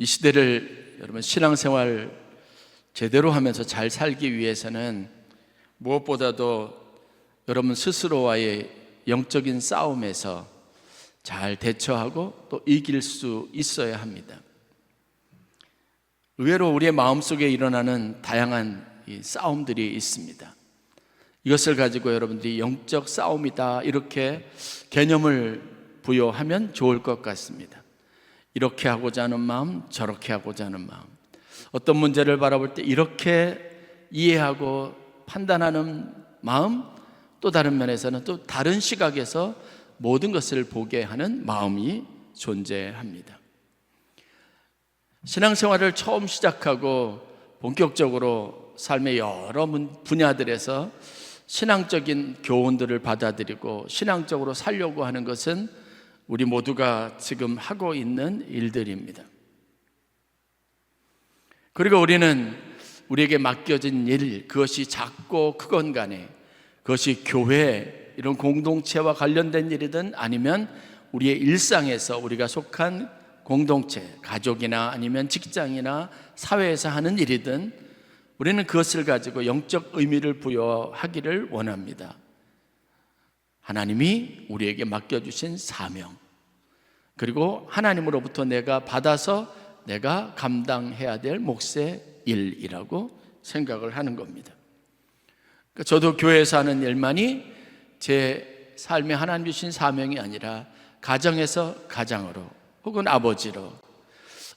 이 시대를 여러분 신앙생활 제대로 하면서 잘 살기 위해서는 무엇보다도 여러분 스스로와의 영적인 싸움에서 잘 대처하고 또 이길 수 있어야 합니다. 의외로 우리의 마음속에 일어나는 다양한 싸움들이 있습니다. 이것을 가지고 여러분들이 영적 싸움이다 이렇게 개념을 부여하면 좋을 것 같습니다. 이렇게 하고자 하는 마음, 저렇게 하고자 하는 마음, 어떤 문제를 바라볼 때 이렇게 이해하고 판단하는 마음, 또 다른 면에서는 또 다른 시각에서 모든 것을 보게 하는 마음이 존재합니다. 신앙생활을 처음 시작하고 본격적으로 삶의 여러 분야들에서 신앙적인 교훈들을 받아들이고 신앙적으로 살려고 하는 것은 우리 모두가 지금 하고 있는 일들입니다. 그리고 우리는 우리에게 맡겨진 일, 그것이 작고 크건 간에 그것이 교회, 이런 공동체와 관련된 일이든 아니면 우리의 일상에서 우리가 속한 공동체, 가족이나 아니면 직장이나 사회에서 하는 일이든 우리는 그것을 가지고 영적 의미를 부여하기를 원합니다. 하나님이 우리에게 맡겨주신 사명, 그리고 하나님으로부터 내가 받아서 내가 감당해야 될 몫의 일이라고 생각을 하는 겁니다. 저도 교회에서 하는 일만이 제 삶에 하나님 주신 사명이 아니라 가정에서 가장으로 혹은 아버지로,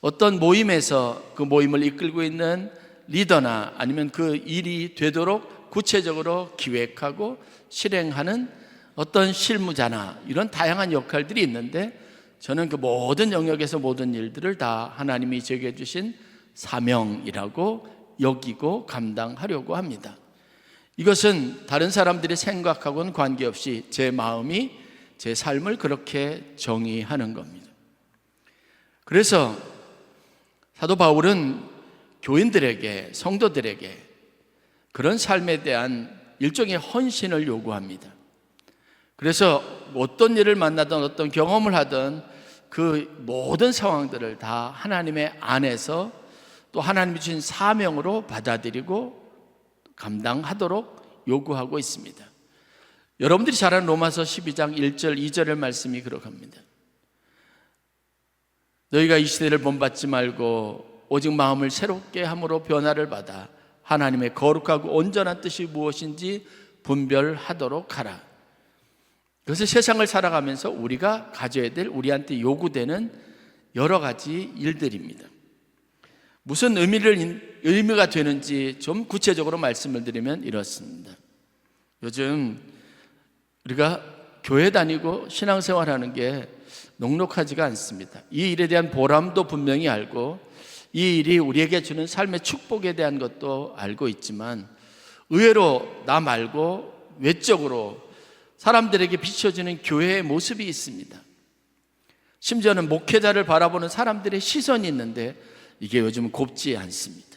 어떤 모임에서 그 모임을 이끌고 있는 리더나 아니면 그 일이 되도록 구체적으로 기획하고 실행하는 어떤 실무자나 이런 다양한 역할들이 있는데, 저는 그 모든 영역에서 모든 일들을 다 하나님이 제게 주신 사명이라고 여기고 감당하려고 합니다. 이것은 다른 사람들이 생각하고는 관계없이 제 마음이 제 삶을 그렇게 정의하는 겁니다. 그래서 사도 바울은 교인들에게, 성도들에게 그런 삶에 대한 일종의 헌신을 요구합니다. 그래서 어떤 일을 만나든 어떤 경험을 하든 그 모든 상황들을 다 하나님의 안에서 또 하나님이 주신 사명으로 받아들이고 감당하도록 요구하고 있습니다. 여러분들이 잘 아는 로마서 12장 1절 2절의 말씀이 그러합니다. 너희가 이 시대를 본받지 말고 오직 마음을 새롭게 함으로 변화를 받아 하나님의 거룩하고 온전한 뜻이 무엇인지 분별하도록 하라. 그래서 세상을 살아가면서 우리가 가져야 될, 우리한테 요구되는 여러 가지 일들입니다. 무슨 의미가 되는지 좀 구체적으로 말씀을 드리면 이렇습니다. 요즘 우리가 교회 다니고 신앙생활하는 게 녹록하지가 않습니다. 이 일에 대한 보람도 분명히 알고 이 일이 우리에게 주는 삶의 축복에 대한 것도 알고 있지만, 의외로 나 말고 외적으로 사람들에게 비춰지는 교회의 모습이 있습니다. 심지어는 목회자를 바라보는 사람들의 시선이 있는데 이게 요즘은 곱지 않습니다.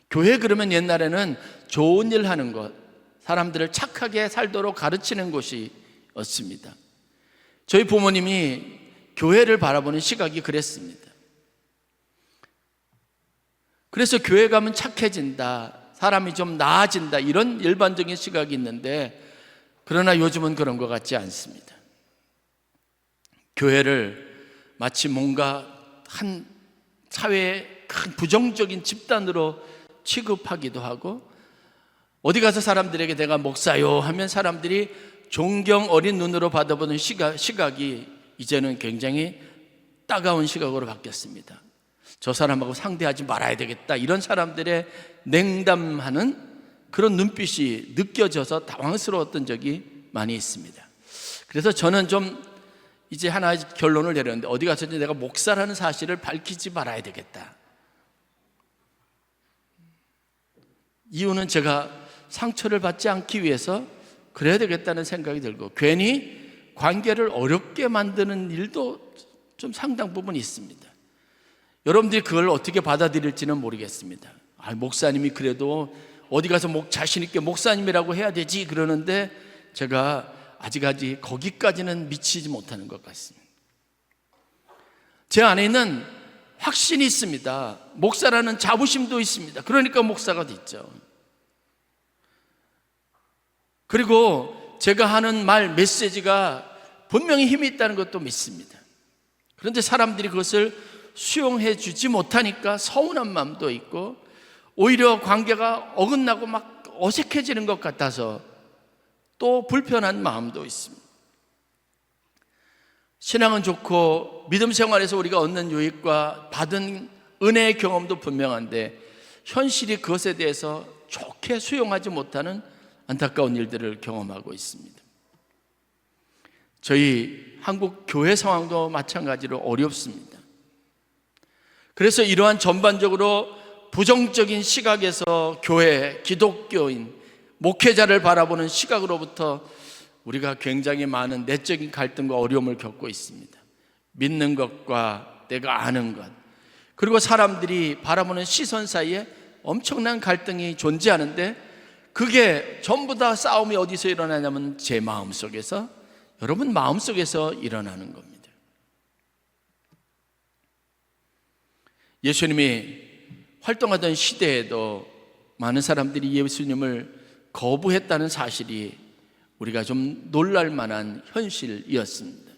교회 그러면 옛날에는 좋은 일 하는 것, 사람들을 착하게 살도록 가르치는 곳이었습니다. 저희 부모님이 교회를 바라보는 시각이 그랬습니다. 그래서 교회 가면 착해진다, 사람이 좀 나아진다, 이런 일반적인 시각이 있는데, 그러나 요즘은 그런 것 같지 않습니다. 교회를 마치 뭔가 한 사회의 큰 부정적인 집단으로 취급하기도 하고, 어디 가서 사람들에게 내가 목사요 하면 사람들이 존경 어린 눈으로 받아보는 시각이 이제는 굉장히 따가운 시각으로 바뀌었습니다. 저 사람하고 상대하지 말아야 되겠다, 이런 사람들의 냉담하는 그런 눈빛이 느껴져서 당황스러웠던 적이 많이 있습니다. 그래서 저는 좀 이제 하나의 결론을 내렸는데, 어디 가서 내가 목사라는 사실을 밝히지 말아야 되겠다. 이유는 제가 상처를 받지 않기 위해서 그래야 되겠다는 생각이 들고, 괜히 관계를 어렵게 만드는 일도 좀 상당 부분 있습니다. 여러분들이 그걸 어떻게 받아들일지는 모르겠습니다. 목사님이 그래도 어디 가서 자신 있게 목사님이라고 해야 되지 그러는데, 제가 아직 거기까지는 미치지 못하는 것 같습니다. 제 안에 있는 확신이 있습니다. 목사라는 자부심도 있습니다. 그러니까 목사가 됐죠. 그리고 제가 하는 말 메시지가 분명히 힘이 있다는 것도 믿습니다. 그런데 사람들이 그것을 수용해 주지 못하니까 서운한 마음도 있고 오히려 관계가 어긋나고 막 어색해지는 것 같아서 또 불편한 마음도 있습니다. 신앙은 좋고 믿음 생활에서 우리가 얻는 유익과 받은 은혜의 경험도 분명한데 현실이 그것에 대해서 좋게 수용하지 못하는 안타까운 일들을 경험하고 있습니다. 저희 한국 교회 상황도 마찬가지로 어렵습니다. 그래서 이러한 전반적으로 부정적인 시각에서 교회, 기독교인, 목회자를 바라보는 시각으로부터 우리가 굉장히 많은 내적인 갈등과 어려움을 겪고 있습니다. 믿는 것과 내가 아는 것, 그리고 사람들이 바라보는 시선 사이에 엄청난 갈등이 존재하는데 그게 전부 다 싸움이 어디서 일어나냐면 제 마음속에서, 여러분 마음속에서 일어나는 겁니다. 예수님이 활동하던 시대에도 많은 사람들이 예수님을 거부했다는 사실이 우리가 좀 놀랄 만한 현실이었습니다.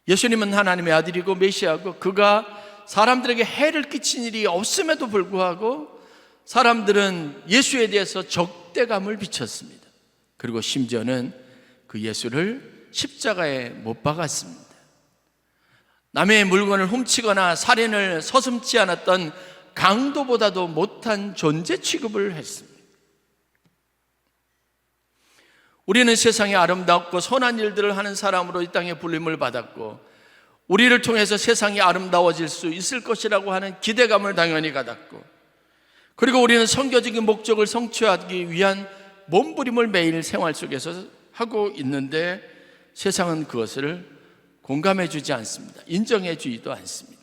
예수님은 하나님의 아들이고 메시아고 그가 사람들에게 해를 끼친 일이 없음에도 불구하고 사람들은 예수에 대해서 적대감을 비쳤습니다. 그리고 심지어는 그 예수를 십자가에 못 박았습니다. 남의 물건을 훔치거나 살인을 서슴지 않았던 강도보다도 못한 존재 취급을 했습니다. 우리는 세상에 아름답고 선한 일들을 하는 사람으로 이 땅에 불림을 받았고 우리를 통해서 세상이 아름다워질 수 있을 것이라고 하는 기대감을 당연히 가졌고 그리고 우리는 선교적인 목적을 성취하기 위한 몸부림을 매일 생활 속에서 하고 있는데 세상은 그것을 공감해 주지 않습니다. 인정해 주지도 않습니다.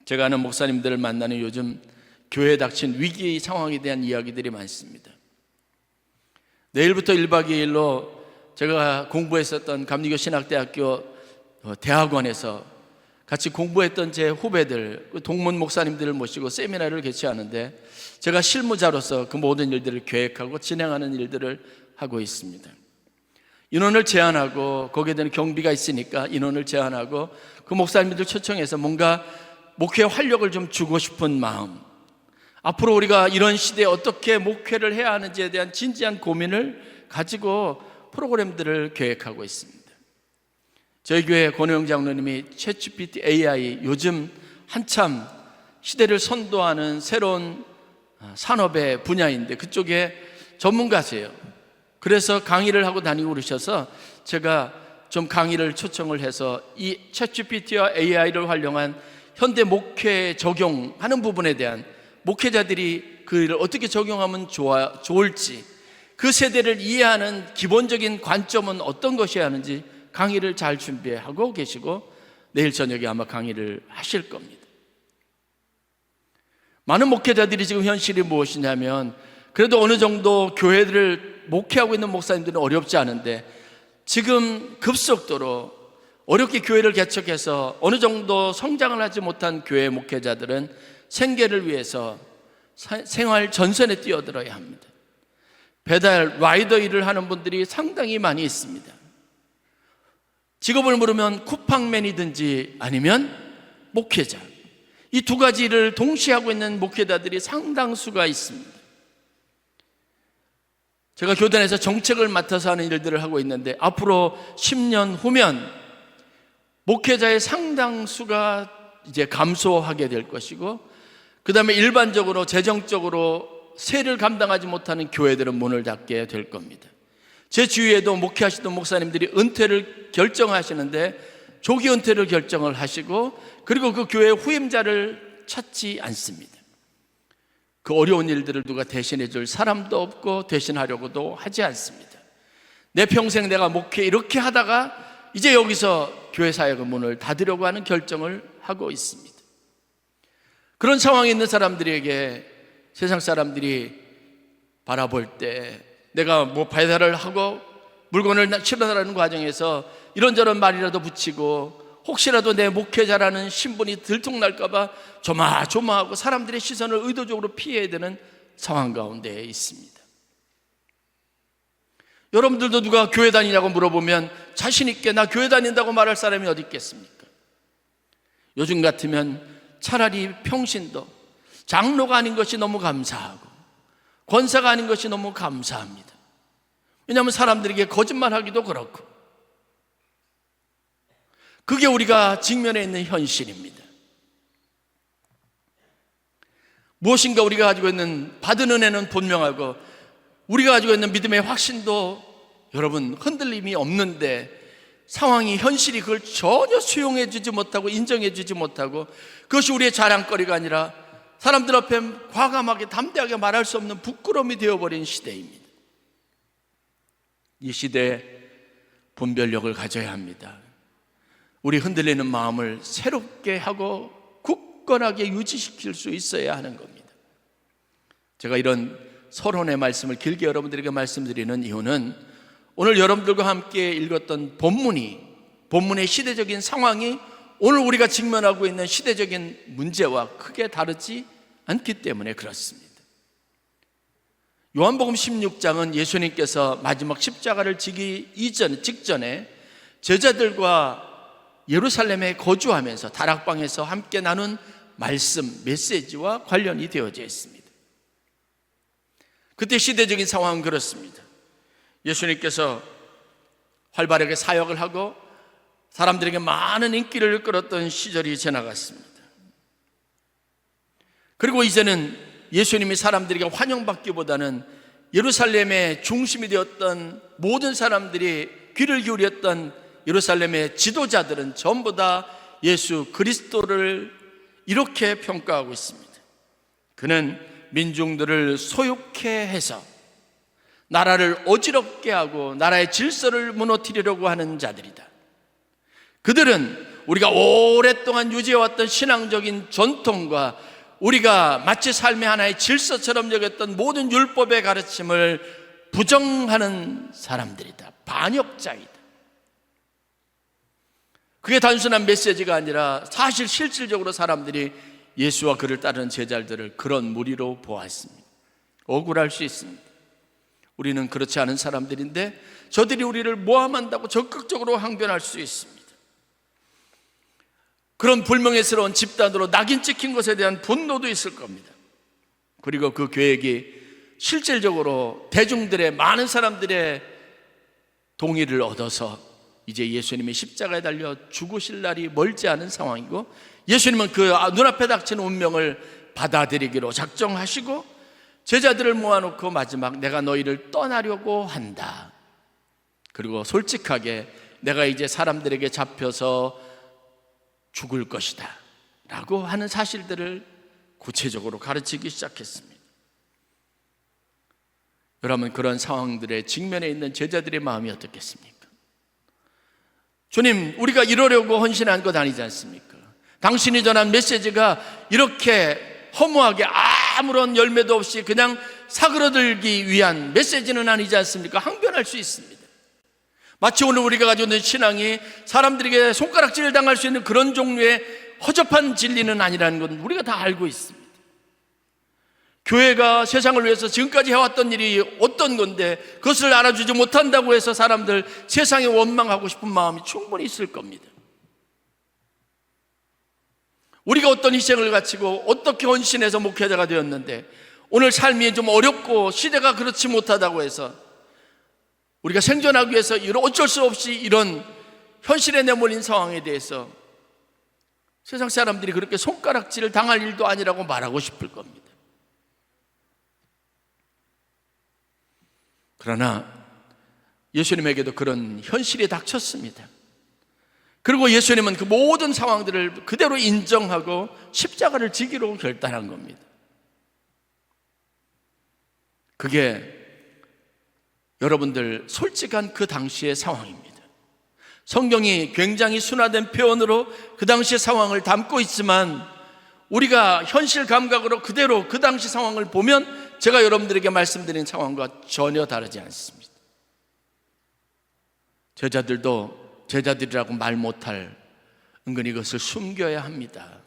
제가 아는 목사님들을 만나는 요즘 교회에 닥친 위기 상황에 대한 이야기들이 많습니다. 내일부터 1박 2일로 제가 공부했었던 감리교 신학대학교 대학원에서 같이 공부했던 제 후배들, 동문 목사님들을 모시고 세미나를 개최하는데 제가 실무자로서 그 모든 일들을 계획하고 진행하는 일들을 하고 있습니다. 인원을 제한하고 거기에 대한 경비가 있으니까 인원을 제한하고 그 목사님들 초청해서 뭔가 목회 활력을 좀 주고 싶은 마음, 앞으로 우리가 이런 시대에 어떻게 목회를 해야 하는지에 대한 진지한 고민을 가지고 프로그램들을 계획하고 있습니다. 저희 교회 권호영 장로님이 챗GPT AI 요즘 한참 시대를 선도하는 새로운 산업의 분야인데 그쪽에 전문가세요. 그래서 강의를 하고 다니고 그러셔서 제가 좀 강의를 초청을 해서 이 챗GPT와 AI를 활용한 현대 목회에 적용하는 부분에 대한 목회자들이 그 일을 어떻게 적용하면 좋을지 그 세대를 이해하는 기본적인 관점은 어떤 것이어야 하는지 강의를 잘 준비하고 계시고 내일 저녁에 아마 강의를 하실 겁니다. 많은 목회자들이 지금 현실이 무엇이냐면 그래도 어느 정도 교회들을 목회하고 있는 목사님들은 어렵지 않은데 지금 급속도로 어렵게 교회를 개척해서 어느 정도 성장을 하지 못한 교회 목회자들은 생계를 위해서 생활 전선에 뛰어들어야 합니다. 배달 라이더 일을 하는 분들이 상당히 많이 있습니다. 직업을 물으면 쿠팡맨이든지 아니면 목회자, 이 두 가지 일을 동시에 하고 있는 목회자들이 상당수가 있습니다. 제가 교단에서 정책을 맡아서 하는 일들을 하고 있는데 앞으로 10년 후면 목회자의 상당수가 이제 감소하게 될 것이고 그 다음에 일반적으로 재정적으로 세를 감당하지 못하는 교회들은 문을 닫게 될 겁니다. 제 주위에도 목회하시던 목사님들이 은퇴를 결정하시는데 조기 은퇴를 결정을 하시고 그리고 그 교회의 후임자를 찾지 않습니다. 그 어려운 일들을 누가 대신해 줄 사람도 없고 대신하려고도 하지 않습니다. 내 평생 내가 목회 이렇게 하다가 이제 여기서 교회 사역의 문을 닫으려고 하는 결정을 하고 있습니다. 그런 상황에 있는 사람들에게 세상 사람들이 바라볼 때 내가 뭐 배달을 하고 물건을 실어나가는 과정에서 이런저런 말이라도 붙이고 혹시라도 내 목회자라는 신분이 들통날까봐 조마조마하고 사람들의 시선을 의도적으로 피해야 되는 상황 가운데 있습니다. 여러분들도 누가 교회 다니냐고 물어보면 자신 있게 나 교회 다닌다고 말할 사람이 어디 있겠습니까? 요즘 같으면 차라리 평신도, 장로가 아닌 것이 너무 감사하고 권사가 아닌 것이 너무 감사합니다. 왜냐하면 사람들에게 거짓말하기도 그렇고, 그게 우리가 직면해 있는 현실입니다. 무엇인가 우리가 가지고 있는 받은 은혜는 분명하고 우리가 가지고 있는 믿음의 확신도 여러분 흔들림이 없는데, 상황이, 현실이 그걸 전혀 수용해 주지 못하고 인정해 주지 못하고, 그것이 우리의 자랑거리가 아니라 사람들 앞에 과감하게 담대하게 말할 수 없는 부끄러움이 되어버린 시대입니다. 이 시대에 분별력을 가져야 합니다. 우리 흔들리는 마음을 새롭게 하고 굳건하게 유지시킬 수 있어야 하는 겁니다. 제가 이런 서론의 말씀을 길게 여러분들에게 말씀드리는 이유는, 오늘 여러분들과 함께 읽었던 본문의 시대적인 상황이 오늘 우리가 직면하고 있는 시대적인 문제와 크게 다르지 않기 때문에 그렇습니다. 요한복음 16장은 예수님께서 마지막 십자가를 지기 직전에 제자들과 예루살렘에 거주하면서 다락방에서 함께 나눈 말씀, 메시지와 관련이 되어져 있습니다. 그때 시대적인 상황은 그렇습니다. 예수님께서 활발하게 사역을 하고 사람들에게 많은 인기를 끌었던 시절이 지나갔습니다. 그리고 이제는 예수님이 사람들에게 환영받기보다는 예루살렘의 중심이 되었던 모든 사람들이 귀를 기울였던 예루살렘의 지도자들은 전부 다 예수 그리스도를 이렇게 평가하고 있습니다. 그는 민중들을 소유케 해서 나라를 어지럽게 하고 나라의 질서를 무너뜨리려고 하는 자들이다. 그들은 우리가 오랫동안 유지해왔던 신앙적인 전통과 우리가 마치 삶의 하나의 질서처럼 여겼던 모든 율법의 가르침을 부정하는 사람들이다. 반역자이다. 그게 단순한 메시지가 아니라 사실 실질적으로 사람들이 예수와 그를 따르는 제자들을 그런 무리로 보았습니다. 억울할 수 있습니다. 우리는 그렇지 않은 사람들인데 저들이 우리를 모함한다고 적극적으로 항변할 수 있습니다. 그런 불명예스러운 집단으로 낙인 찍힌 것에 대한 분노도 있을 겁니다. 그리고 그 계획이 실질적으로 대중들의, 많은 사람들의 동의를 얻어서 이제 예수님이 십자가에 달려 죽으실 날이 멀지 않은 상황이고, 예수님은 그 눈앞에 닥친 운명을 받아들이기로 작정하시고 제자들을 모아놓고 마지막 내가 너희를 떠나려고 한다. 그리고 솔직하게 내가 이제 사람들에게 잡혀서 죽을 것이다 라고 하는 사실들을 구체적으로 가르치기 시작했습니다. 여러분, 그런 상황들에 직면해 있는 제자들의 마음이 어떻겠습니까? 주님, 우리가 이러려고 헌신한 것 아니지 않습니까? 당신이 전한 메시지가 이렇게 허무하게 아무런 열매도 없이 그냥 사그러들기 위한 메시지는 아니지 않습니까? 항변할 수 있습니다. 마치 오늘 우리가 가지고 있는 신앙이 사람들에게 손가락질을 당할 수 있는 그런 종류의 허접한 진리는 아니라는 건 우리가 다 알고 있습니다. 교회가 세상을 위해서 지금까지 해왔던 일이 어떤 건데 그것을 알아주지 못한다고 해서 사람들 세상에 원망하고 싶은 마음이 충분히 있을 겁니다. 우리가 어떤 희생을 바치고 어떻게 헌신해서 목회자가 되었는데 오늘 삶이 좀 어렵고 시대가 그렇지 못하다고 해서 우리가 생존하기 위해서 어쩔 수 없이 이런 현실에 내몰린 상황에 대해서 세상 사람들이 그렇게 손가락질을 당할 일도 아니라고 말하고 싶을 겁니다. 그러나 예수님에게도 그런 현실이 닥쳤습니다. 그리고 예수님은 그 모든 상황들을 그대로 인정하고 십자가를 지기로 결단한 겁니다. 그게 여러분들 솔직한 그 당시의 상황입니다. 성경이 굉장히 순화된 표현으로 그 당시의 상황을 담고 있지만 우리가 현실 감각으로 그대로 그 당시 상황을 보면 제가 여러분들에게 말씀드린 상황과 전혀 다르지 않습니다. 제자들도 제자들이라고 말 못할 은근히 이것을 숨겨야 합니다.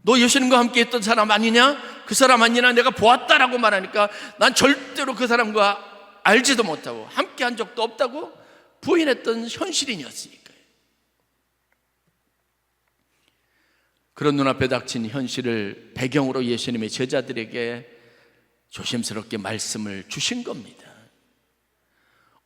너 예수님과 함께 했던 사람 아니냐? 그 사람 아니냐? 내가 보았다라고 말하니까 난 절대로 그 사람과 알지도 못하고 함께 한 적도 없다고 부인했던 현실인이었으니까요. 그런 눈앞에 닥친 현실을 배경으로 예수님의 제자들에게 조심스럽게 말씀을 주신 겁니다.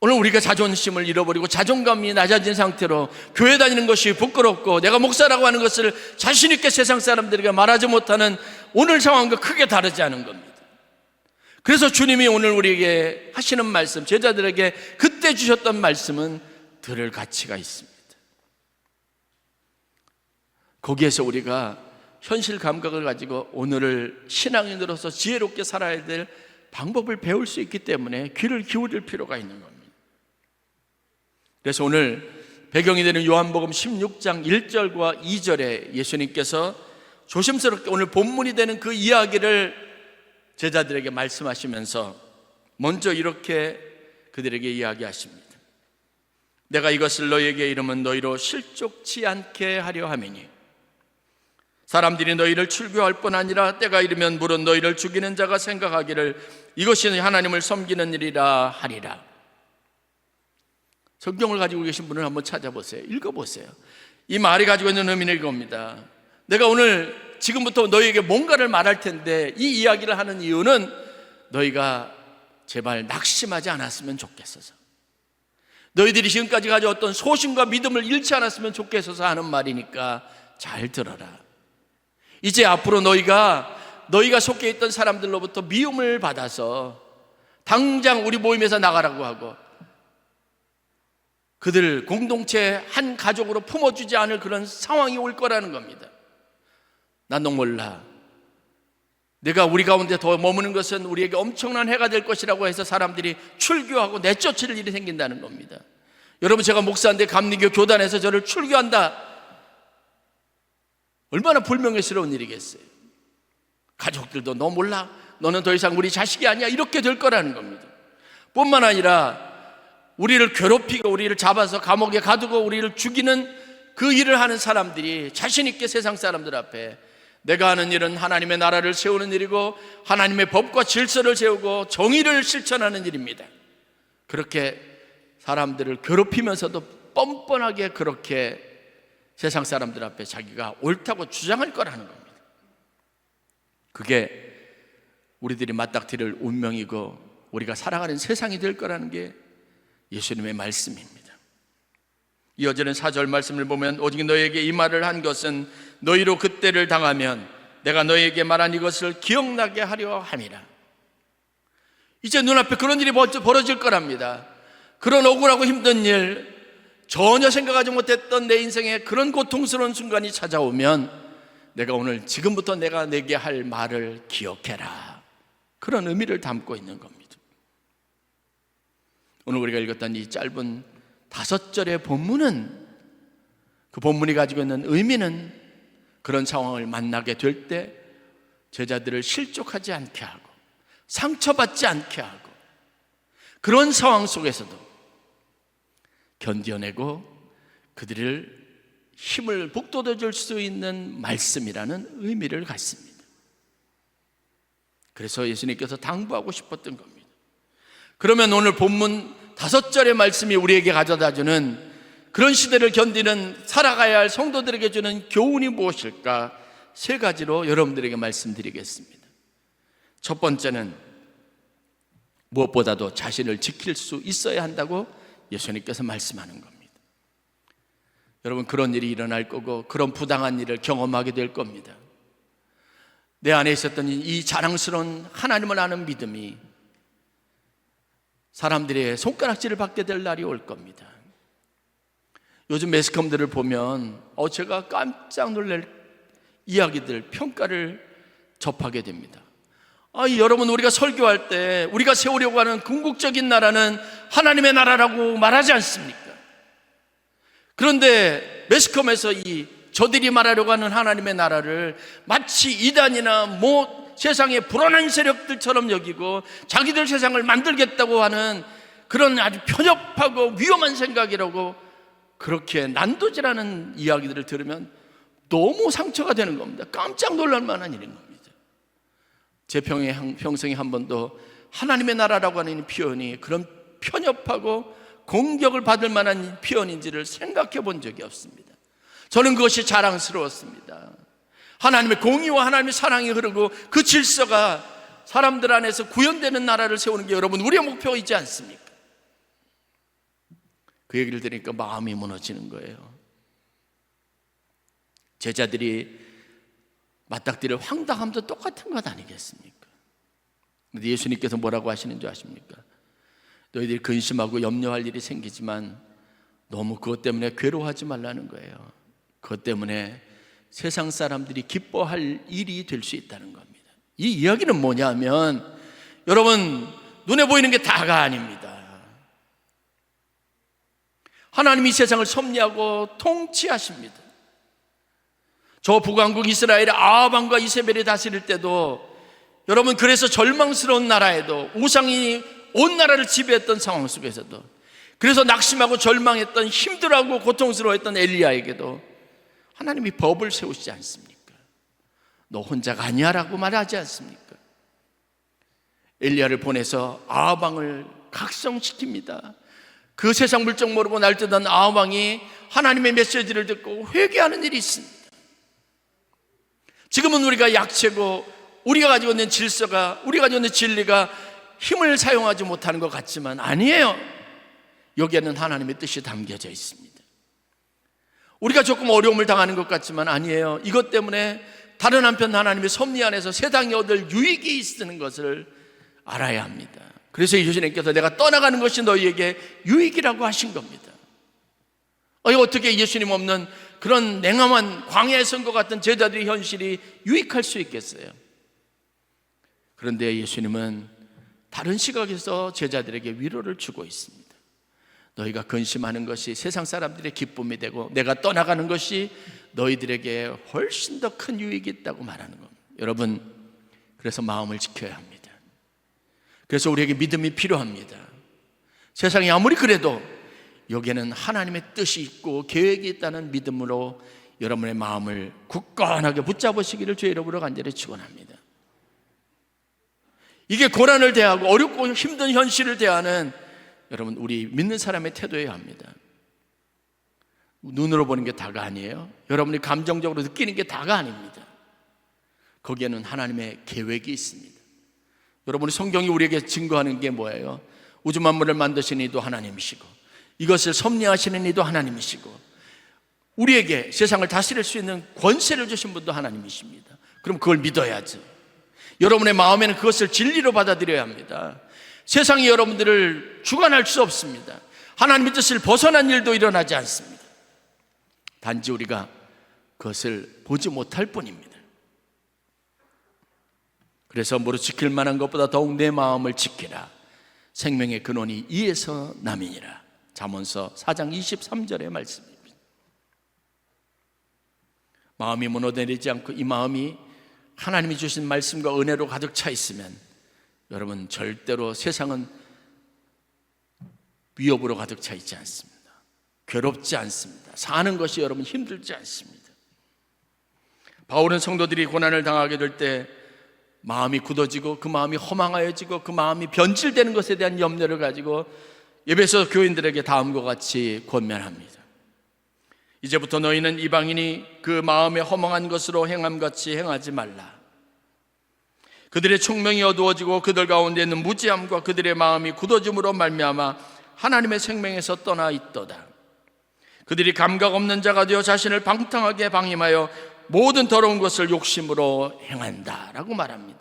오늘 우리가 자존심을 잃어버리고 자존감이 낮아진 상태로 교회 다니는 것이 부끄럽고 내가 목사라고 하는 것을 자신 있게 세상 사람들에게 말하지 못하는 오늘 상황과 크게 다르지 않은 겁니다. 그래서 주님이 오늘 우리에게 하시는 말씀, 제자들에게 그때 주셨던 말씀은 들을 가치가 있습니다. 거기에서 우리가 현실 감각을 가지고 오늘을 신앙인으로서 지혜롭게 살아야 될 방법을 배울 수 있기 때문에 귀를 기울일 필요가 있는 겁니다. 그래서 오늘 배경이 되는 요한복음 16장 1절과 2절에 예수님께서 조심스럽게 오늘 본문이 되는 그 이야기를 제자들에게 말씀하시면서 먼저 이렇게 그들에게 이야기하십니다. 내가 이것을 너희에게 이르면 너희로 실족치 않게 하려 함이니 사람들이 너희를 출교할 뿐 아니라 때가 이르면 물은 너희를 죽이는 자가 생각하기를 이것이 하나님을 섬기는 일이라 하리라. 성경을 가지고 계신 분을 한번 찾아보세요. 읽어보세요. 이 말이 가지고 있는 의미는 이겁니다. 내가 오늘 지금부터 너희에게 뭔가를 말할 텐데 이 이야기를 하는 이유는 너희가 제발 낙심하지 않았으면 좋겠어서, 너희들이 지금까지 가져왔던 소신과 믿음을 잃지 않았으면 좋겠어서 하는 말이니까 잘 들어라. 이제 앞으로 너희가 속해 있던 사람들로부터 미움을 받아서 당장 우리 모임에서 나가라고 하고 그들 공동체 한 가족으로 품어주지 않을 그런 상황이 올 거라는 겁니다. 난 너 몰라. 내가 우리 가운데 더 머무는 것은 우리에게 엄청난 해가 될 것이라고 해서 사람들이 출교하고 내쫓을 일이 생긴다는 겁니다. 여러분, 제가 목사인데 감리교 교단에서 저를 출교한다, 얼마나 불명예스러운 일이겠어요. 가족들도 너 몰라, 너는 더 이상 우리 자식이 아니야, 이렇게 될 거라는 겁니다. 뿐만 아니라 우리를 괴롭히고 우리를 잡아서 감옥에 가두고 우리를 죽이는 그 일을 하는 사람들이 자신 있게 세상 사람들 앞에 내가 하는 일은 하나님의 나라를 세우는 일이고 하나님의 법과 질서를 세우고 정의를 실천하는 일입니다, 그렇게 사람들을 괴롭히면서도 뻔뻔하게 그렇게 세상 사람들 앞에 자기가 옳다고 주장할 거라는 겁니다. 그게 우리들이 맞닥뜨릴 운명이고 우리가 살아가는 세상이 될 거라는 게 예수님의 말씀입니다. 이어지는 4절 말씀을 보면 오직 너희에게 이 말을 한 것은 너희로 그때를 당하면 내가 너희에게 말한 이것을 기억나게 하려 함이라. 이제 눈앞에 그런 일이 벌어질 거랍니다. 그런 억울하고 힘든 일, 전혀 생각하지 못했던 내 인생에 그런 고통스러운 순간이 찾아오면 내가 오늘 지금부터 내가 내게 할 말을 기억해라, 그런 의미를 담고 있는 겁니다. 오늘 우리가 읽었던 이 짧은 5절의 본문은, 그 본문이 가지고 있는 의미는 그런 상황을 만나게 될 때 제자들을 실족하지 않게 하고 상처받지 않게 하고 그런 상황 속에서도 견뎌내고 그들을 힘을 북돋아줄 수 있는 말씀이라는 의미를 갖습니다. 그래서 예수님께서 당부하고 싶었던 겁니다. 그러면 오늘 본문 5절의 말씀이 우리에게 가져다주는 그런 시대를 견디는, 살아가야 할 성도들에게 주는 교훈이 무엇일까? 3가지로 여러분들에게 말씀드리겠습니다. 첫 번째는 무엇보다도 자신을 지킬 수 있어야 한다고 예수님께서 말씀하는 겁니다. 여러분, 그런 일이 일어날 거고 그런 부당한 일을 경험하게 될 겁니다. 내 안에 있었던 이 자랑스러운 하나님을 아는 믿음이 사람들의 손가락질을 받게 될 날이 올 겁니다. 요즘 매스컴들을 보면 제가 깜짝 놀랄 이야기들, 평가를 접하게 됩니다. 여러분, 우리가 설교할 때 우리가 세우려고 하는 궁극적인 나라는 하나님의 나라라고 말하지 않습니까? 그런데 매스컴에서 저들이 말하려고 하는 하나님의 나라를 마치 이단이나 세상의 불안한 세력들처럼 여기고 자기들 세상을 만들겠다고 하는 그런 아주 편협하고 위험한 생각이라고 그렇게 난도질하는 이야기들을 들으면 너무 상처가 되는 겁니다. 깜짝 놀랄 만한 일인 겁니다. 제 평생에 한 번도 하나님의 나라라고 하는 표현이 그런 편협하고 공격을 받을 만한 표현인지를 생각해 본 적이 없습니다. 저는 그것이 자랑스러웠습니다. 하나님의 공의와 하나님의 사랑이 흐르고 그 질서가 사람들 안에서 구현되는 나라를 세우는 게 여러분 우리의 목표이지 않습니까? 그 얘기를 들으니까 마음이 무너지는 거예요. 제자들이 맞닥뜨릴 황당함도 똑같은 것 아니겠습니까? 근데 예수님께서 뭐라고 하시는 줄 아십니까? 너희들이 근심하고 염려할 일이 생기지만 너무 그것 때문에 괴로워하지 말라는 거예요. 그것 때문에 세상 사람들이 기뻐할 일이 될 수 있다는 겁니다. 이 이야기는 뭐냐면 여러분 눈에 보이는 게 다가 아닙니다. 하나님이 세상을 섭리하고 통치하십니다. 저 북왕국 이스라엘의 아합 왕과 이세벨이 다스릴 때도 여러분 그래서 절망스러운 나라에도 우상이 온 나라를 지배했던 상황 속에서도 그래서 낙심하고 절망했던 힘들어하고 고통스러워했던 엘리야에게도 하나님이 법을 세우시지 않습니까? 너 혼자가 아니야 라고 말하지 않습니까? 엘리야를 보내서 아합 왕을 각성시킵니다. 그 세상 물정 모르고 날뛰던 아합 왕이 하나님의 메시지를 듣고 회개하는 일이 있습니다. 지금은 우리가 약체고 우리가 가지고 있는 질서가, 우리가 가지고 있는 진리가 힘을 사용하지 못하는 것 같지만 아니에요. 여기에는 하나님의 뜻이 담겨져 있습니다. 우리가 조금 어려움을 당하는 것 같지만 아니에요. 이것 때문에 다른 한편 하나님의 섭리 안에서 세상에 얻을 유익이 있는 것을 알아야 합니다. 그래서 예수님께서 내가 떠나가는 것이 너희에게 유익이라고 하신 겁니다. 어떻게 예수님 없는 그런 냉엄한 광야에 선 것 같은 제자들의 현실이 유익할 수 있겠어요? 그런데 예수님은 다른 시각에서 제자들에게 위로를 주고 있습니다. 너희가 근심하는 것이 세상 사람들의 기쁨이 되고 내가 떠나가는 것이 너희들에게 훨씬 더 큰 유익이 있다고 말하는 겁니다. 여러분, 그래서 마음을 지켜야 합니다. 그래서 우리에게 믿음이 필요합니다. 세상이 아무리 그래도 여기에는 하나님의 뜻이 있고 계획이 있다는 믿음으로 여러분의 마음을 굳건하게 붙잡으시기를 주의 이름으로 간절히 축원합니다. 이게 고난을 대하고 어렵고 힘든 현실을 대하는 여러분 우리 믿는 사람의 태도여야 합니다. 눈으로 보는 게 다가 아니에요. 여러분이 감정적으로 느끼는 게 다가 아닙니다. 거기에는 하나님의 계획이 있습니다. 여러분이 성경이 우리에게 증거하는 게 뭐예요? 우주 만물을 만드신 이도 하나님이시고 이것을 섭리하시는 이도 하나님이시고 우리에게 세상을 다스릴 수 있는 권세를 주신 분도 하나님이십니다. 그럼 그걸 믿어야죠. 여러분의 마음에는 그것을 진리로 받아들여야 합니다. 세상이 여러분들을 주관할 수 없습니다. 하나님의 뜻을 벗어난 일도 일어나지 않습니다. 단지 우리가 그것을 보지 못할 뿐입니다. 그래서 무릇 지킬 만한 것보다 더욱 내 마음을 지키라. 생명의 근원이 이에서 남이니라. 잠언서 4장 23절의 말씀입니다. 마음이 무너내리지 않고 이 마음이 하나님이 주신 말씀과 은혜로 가득 차 있으면 여러분 절대로 세상은 위협으로 가득 차 있지 않습니다. 괴롭지 않습니다. 사는 것이 여러분 힘들지 않습니다. 바울은 성도들이 고난을 당하게 될 때 마음이 굳어지고 그 마음이 허망하여지고 그 마음이 변질되는 것에 대한 염려를 가지고 에베소 교인들에게 다음과 같이 권면합니다. 이제부터 너희는 이방인이 그 마음에 허망한 것으로 행함같이 행하지 말라. 그들의 총명이 어두워지고 그들 가운데 있는 무지함과 그들의 마음이 굳어짐으로 말미암아 하나님의 생명에서 떠나 있도다. 그들이 감각 없는 자가 되어 자신을 방탕하게 방임하여 모든 더러운 것을 욕심으로 행한다 라고 말합니다.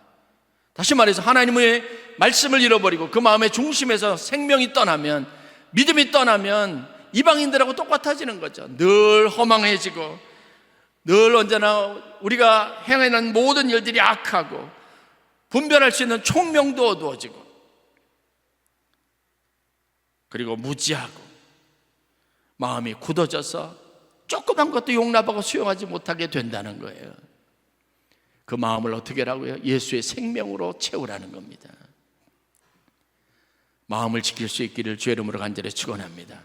다시 말해서 하나님의 말씀을 잃어버리고 그 마음의 중심에서 생명이 떠나면, 믿음이 떠나면 이방인들하고 똑같아지는 거죠. 늘 허망해지고 늘 언제나 우리가 행해낸 모든 일들이 악하고 분별할 수 있는 총명도 어두워지고 그리고 무지하고 마음이 굳어져서 조그만 것도 용납하고 수용하지 못하게 된다는 거예요. 그 마음을 어떻게 하라고요? 예수의 생명으로 채우라는 겁니다. 마음을 지킬 수 있기를 주의 이름으로 간절히 축원합니다.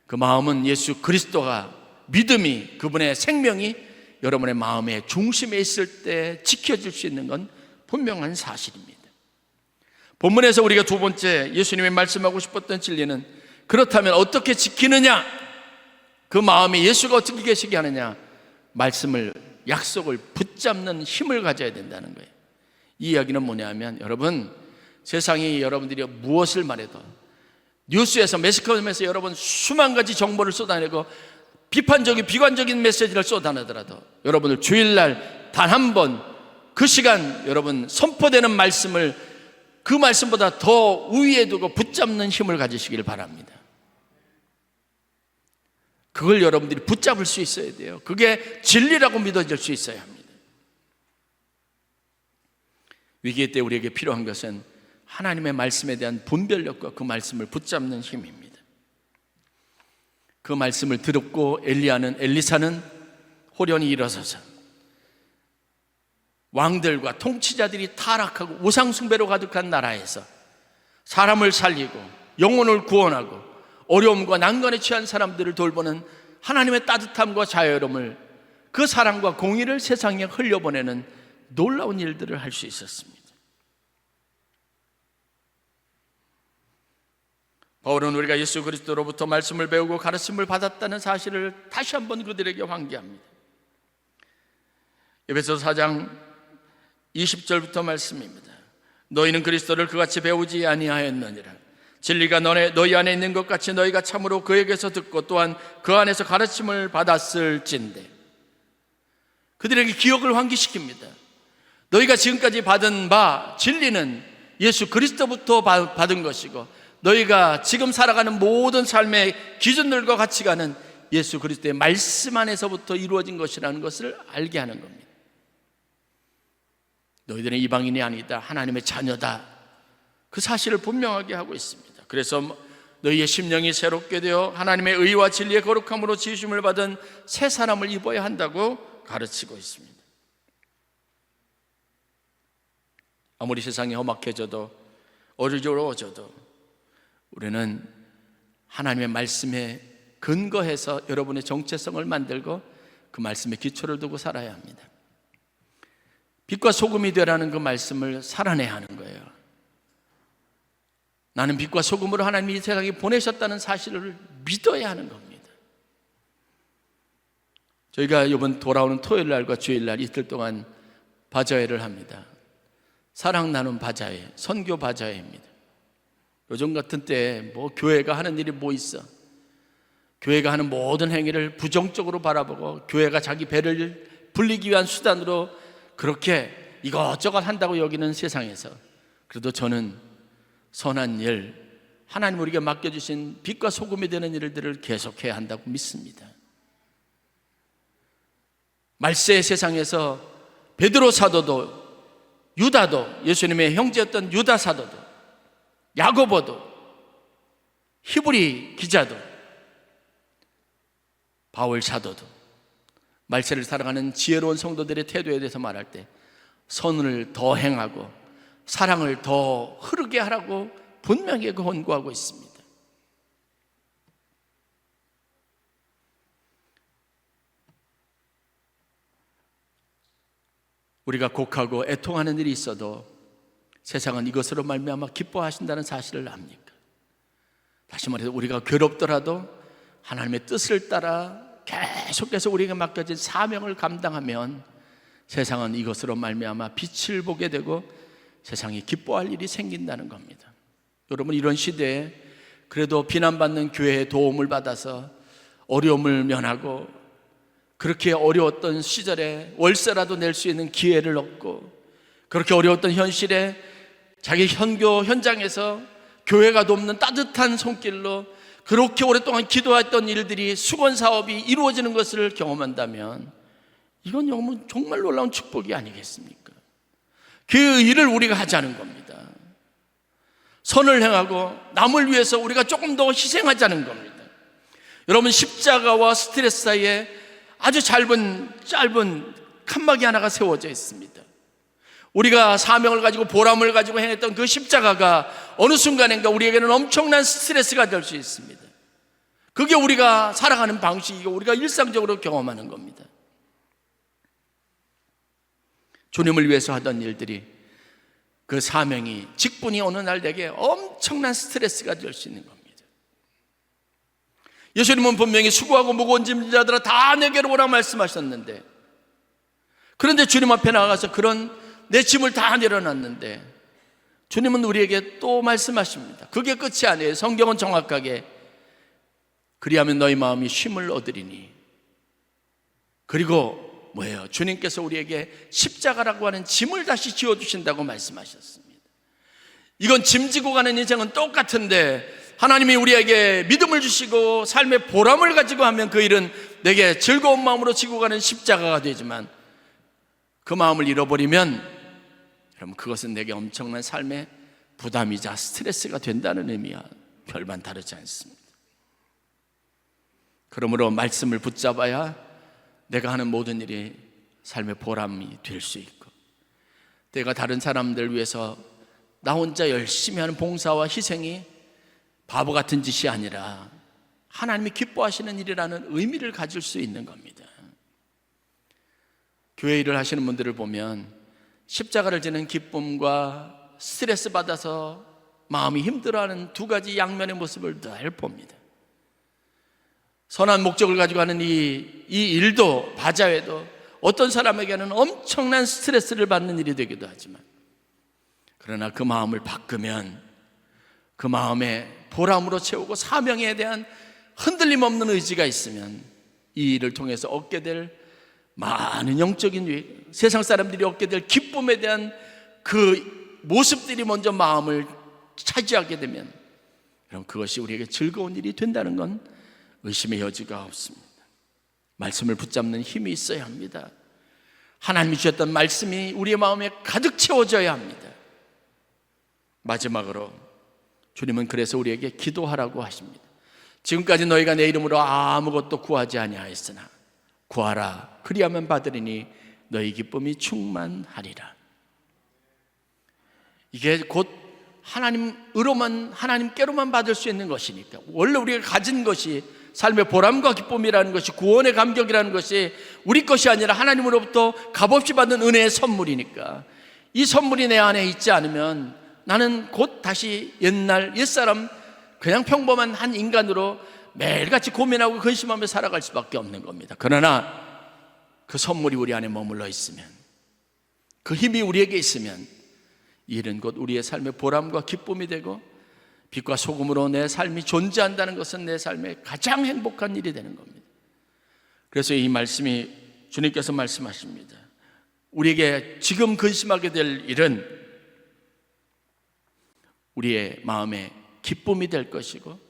그 마음은 예수 그리스도가, 믿음이, 그분의 생명이 여러분의 마음의 중심에 있을 때 지켜질 수 있는 건 분명한 사실입니다. 본문에서 우리가 두 번째 예수님이 말씀하고 싶었던 진리는, 그렇다면 어떻게 지키느냐, 그 마음에 예수가 어떻게 계시게 하느냐, 말씀을, 약속을 붙잡는 힘을 가져야 된다는 거예요. 이 이야기는 뭐냐면, 여러분, 세상이 여러분들이 무엇을 말해도, 뉴스에서, 매스컴에서 여러분 수만 가지 정보를 쏟아내고 비판적인, 비관적인 메시지를 쏟아내더라도 여러분들 주일날 단 한 번 그 시간 여러분 선포되는 말씀을 그 말씀보다 더 우위에 두고 붙잡는 힘을 가지시길 바랍니다. 그걸 여러분들이 붙잡을 수 있어야 돼요. 그게 진리라고 믿어질 수 있어야 합니다. 위기의 때 우리에게 필요한 것은 하나님의 말씀에 대한 분별력과 그 말씀을 붙잡는 힘입니다. 그 말씀을 듣고 엘리사는 호련히 일어서서 왕들과 통치자들이 타락하고 우상숭배로 가득한 나라에서 사람을 살리고 영혼을 구원하고 어려움과 난관에 처한 사람들을 돌보는 하나님의 따뜻함과 자애로움을, 그 사랑과 공의를 세상에 흘려보내는 놀라운 일들을 할 수 있었습니다. 바울은 우리가 예수 그리스도로부터 말씀을 배우고 가르침을 받았다는 사실을 다시 한번 그들에게 환기합니다. 에베소서 4장 20절부터 말씀입니다. 너희는 그리스도를 그같이 배우지 아니하였느니라. 진리가 너희 안에 있는 것 같이 너희가 참으로 그에게서 듣고 또한 그 안에서 가르침을 받았을진데. 그들에게 기억을 환기시킵니다. 너희가 지금까지 받은 바 진리는 예수 그리스도부터 받은 것이고, 너희가 지금 살아가는 모든 삶의 기준들과 가치관은 예수 그리스도의 말씀 안에서부터 이루어진 것이라는 것을 알게 하는 겁니다. 너희들은 이방인이 아니다, 하나님의 자녀다, 그 사실을 분명하게 하고 있습니다. 그래서 너희의 심령이 새롭게 되어 하나님의 의와 진리의 거룩함으로 지으심을 받은 새 사람을 입어야 한다고 가르치고 있습니다. 아무리 세상이 험악해져도 어리석어져도 우리는 하나님의 말씀에 근거해서 여러분의 정체성을 만들고 그 말씀에 기초를 두고 살아야 합니다. 빛과 소금이 되라는 그 말씀을 살아내야 하는 거예요. 나는 빛과 소금으로 하나님이 이 세상에 보내셨다는 사실을 믿어야 하는 겁니다. 저희가 이번 돌아오는 토요일날과 주일날 이틀 동안 바자회를 합니다. 사랑 나눔 바자회, 선교 바자회입니다. 요즘 같은 때 뭐 교회가 하는 일이 뭐 있어? 교회가 하는 모든 행위를 부정적으로 바라보고 교회가 자기 배를 불리기 위한 수단으로 그렇게 이것저것 한다고 여기는 세상에서, 그래도 저는 선한 일, 하나님 우리에게 맡겨주신 빛과 소금이 되는 일들을 계속해야 한다고 믿습니다. 말세의 세상에서 베드로 사도도, 유다도, 예수님의 형제였던 유다 사도도, 야고보도, 히브리 기자도, 바울 사도도 말세를 살아가는 지혜로운 성도들의 태도에 대해서 말할 때 선을 더 행하고 사랑을 더 흐르게 하라고 분명히 권고하고 있습니다. 우리가 곡하고 애통하는 일이 있어도 세상은 이것으로 말미암아 기뻐하신다는 사실을 압니까? 다시 말해서 우리가 괴롭더라도 하나님의 뜻을 따라 계속해서 우리에게 맡겨진 사명을 감당하면 세상은 이것으로 말미암아 빛을 보게 되고 세상이 기뻐할 일이 생긴다는 겁니다. 여러분, 이런 시대에 그래도 비난받는 교회의 도움을 받아서 어려움을 면하고 그렇게 어려웠던 시절에 월세라도 낼 수 있는 기회를 얻고 그렇게 어려웠던 현실에 자기 선교 현장에서 교회가 돕는 따뜻한 손길로 그렇게 오랫동안 기도했던 일들이, 수건 사업이 이루어지는 것을 경험한다면 이건 정말 놀라운 축복이 아니겠습니까? 그 일을 우리가 하자는 겁니다. 선을 행하고 남을 위해서 우리가 조금 더 희생하자는 겁니다. 여러분, 십자가와 스트레스 사이에 아주 짧은 칸막이 하나가 세워져 있습니다. 우리가 사명을 가지고 보람을 가지고 행했던 그 십자가가 어느 순간인가 우리에게는 엄청난 스트레스가 될 수 있습니다. 그게 우리가 살아가는 방식이고 우리가 일상적으로 경험하는 겁니다. 주님을 위해서 하던 일들이, 그 사명이, 직분이 어느 날 내게 엄청난 스트레스가 될 수 있는 겁니다. 예수님은 분명히 수고하고 무거운 짐진 자들아 다 내게로 오라 말씀하셨는데, 그런데 주님 앞에 나가서 그런 내 짐을 다 내려놨는데 주님은 우리에게 또 말씀하십니다. 그게 끝이 아니에요. 성경은 정확하게 그리하면 너희 마음이 쉼을 얻으리니, 그리고 뭐예요? 주님께서 우리에게 십자가라고 하는 짐을 다시 지어주신다고 말씀하셨습니다. 이건 짐 지고 가는 인생은 똑같은데 하나님이 우리에게 믿음을 주시고 삶의 보람을 가지고 하면 그 일은 내게 즐거운 마음으로 지고 가는 십자가가 되지만, 그 마음을 잃어버리면 그럼 그것은 내게 엄청난 삶의 부담이자 스트레스가 된다는 의미와 별반 다르지 않습니다. 그러므로 말씀을 붙잡아야 내가 하는 모든 일이 삶의 보람이 될 수 있고, 내가 다른 사람들 위해서 나 혼자 열심히 하는 봉사와 희생이 바보 같은 짓이 아니라 하나님이 기뻐하시는 일이라는 의미를 가질 수 있는 겁니다. 교회 일을 하시는 분들을 보면 십자가를 지는 기쁨과 스트레스 받아서 마음이 힘들어하는 두 가지 양면의 모습을 늘 봅니다. 선한 목적을 가지고 하는 이 일도, 바자회도 어떤 사람에게는 엄청난 스트레스를 받는 일이 되기도 하지만, 그러나 그 마음을 바꾸면 그 마음에 보람으로 채우고 사명에 대한 흔들림 없는 의지가 있으면 이 일을 통해서 얻게 될 많은 영적인 유익, 세상 사람들이 얻게 될 기쁨에 대한 그 모습들이 먼저 마음을 차지하게 되면, 그럼 그것이 우리에게 즐거운 일이 된다는 건 의심의 여지가 없습니다. 말씀을 붙잡는 힘이 있어야 합니다. 하나님이 주셨던 말씀이 우리의 마음에 가득 채워져야 합니다. 마지막으로 주님은 그래서 우리에게 기도하라고 하십니다. 지금까지 너희가 내 이름으로 아무것도 구하지 아니하였으나 구하라, 그리하면 받으리니 너희 기쁨이 충만하리라. 이게 곧 하나님께로만 받을 수 있는 것이니까, 원래 우리가 가진 것이 삶의 보람과 기쁨이라는 것이, 구원의 감격이라는 것이 우리 것이 아니라 하나님으로부터 값없이 받은 은혜의 선물이니까, 이 선물이 내 안에 있지 않으면 나는 곧 다시 옛사람, 그냥 평범한 한 인간으로 매일같이 고민하고 근심하며 살아갈 수밖에 없는 겁니다. 그러나 그 선물이 우리 안에 머물러 있으면, 그 힘이 우리에게 있으면 이 일은 곧 우리의 삶의 보람과 기쁨이 되고, 빛과 소금으로 내 삶이 존재한다는 것은 내 삶의 가장 행복한 일이 되는 겁니다. 그래서 이 말씀이, 주님께서 말씀하십니다. 우리에게 지금 근심하게 될 일은 우리의 마음에 기쁨이 될 것이고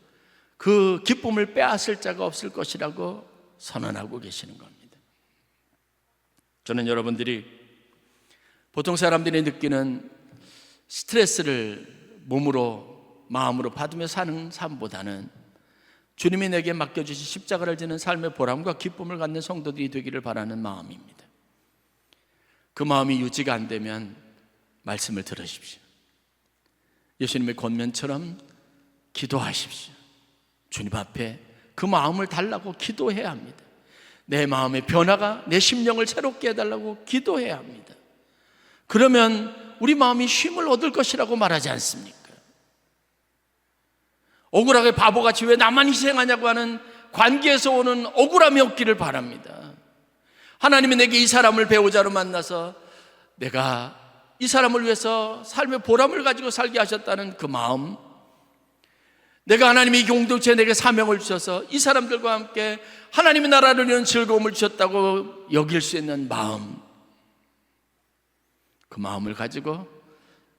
그 기쁨을 빼앗을 자가 없을 것이라고 선언하고 계시는 겁니다. 저는 여러분들이 보통 사람들이 느끼는 스트레스를 몸으로, 마음으로 받으며 사는 삶보다는 주님이 내게 맡겨주신 십자가를 지는 삶의 보람과 기쁨을 갖는 성도들이 되기를 바라는 마음입니다. 그 마음이 유지가 안 되면 말씀을 들으십시오. 예수님의 권면처럼 기도하십시오. 주님 앞에 그 마음을 달라고 기도해야 합니다. 내 마음의 변화가 내 심령을 새롭게 해달라고 기도해야 합니다. 그러면 우리 마음이 쉼을 얻을 것이라고 말하지 않습니까? 억울하게 바보같이 왜 나만 희생하냐고 하는 관계에서 오는 억울함이 없기를 바랍니다. 하나님이 내게 이 사람을 배우자로 만나서 내가 이 사람을 위해서 삶의 보람을 가지고 살게 하셨다는 그 마음, 내가 하나님이 이 공동체에 내게 사명을 주셔서 이 사람들과 함께 하나님의 나라를 위한 즐거움을 주셨다고 여길 수 있는 마음, 그 마음을 가지고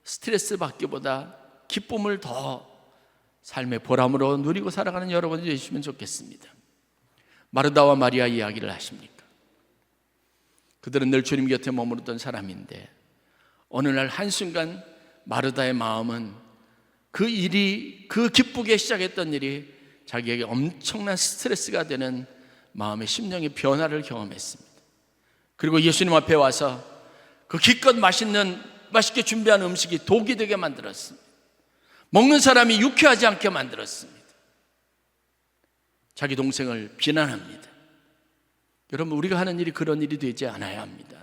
스트레스 받기보다 기쁨을 더 삶의 보람으로 누리고 살아가는 여러분이 되시면 좋겠습니다. 마르다와 마리아 이야기를 하십니까? 그들은 늘 주님 곁에 머무르던 사람인데 어느 날 한순간 마르다의 마음은 그 일이, 그 기쁘게 시작했던 일이 자기에게 엄청난 스트레스가 되는 마음의 심령의 변화를 경험했습니다. 그리고 예수님 앞에 와서 그 기껏 맛있게 준비한 음식이 독이 되게 만들었습니다. 먹는 사람이 유쾌하지 않게 만들었습니다. 자기 동생을 비난합니다. 여러분, 우리가 하는 일이 그런 일이 되지 않아야 합니다.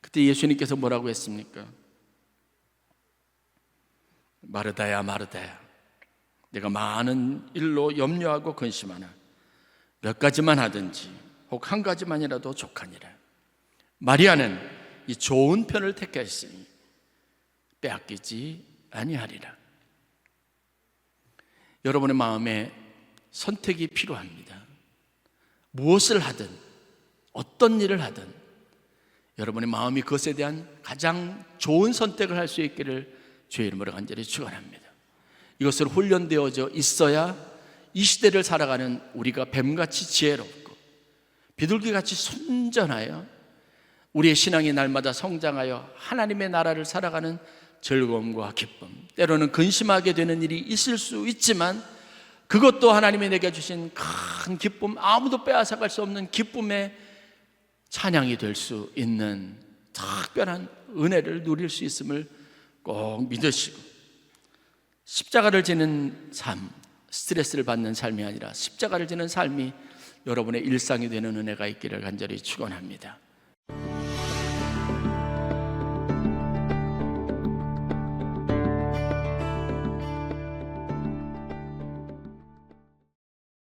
그때 예수님께서 뭐라고 했습니까? 마르다야, 마르다야, 내가 많은 일로 염려하고 근심하나 몇 가지만 하든지 혹 한 가지만이라도 족하니라. 마리아는 이 좋은 편을 택하였으니 빼앗기지 아니하리라. 여러분의 마음에 선택이 필요합니다. 무엇을 하든 어떤 일을 하든 여러분의 마음이 그것에 대한 가장 좋은 선택을 할 수 있기를 주의 이름으로 간절히 축원합니다. 이것으로 훈련되어져 있어야 이 시대를 살아가는 우리가 뱀같이 지혜롭고 비둘기같이 순전하여 우리의 신앙이 날마다 성장하여 하나님의 나라를 살아가는 즐거움과 기쁨, 때로는 근심하게 되는 일이 있을 수 있지만 그것도 하나님이 내게 주신 큰 기쁨, 아무도 빼앗아갈 수 없는 기쁨의 찬양이 될 수 있는 특별한 은혜를 누릴 수 있음을 꼭 믿으시고, 십자가를 지는 삶, 스트레스를 받는 삶이 아니라 십자가를 지는 삶이 여러분의 일상이 되는 은혜가 있기를 간절히 축원합니다.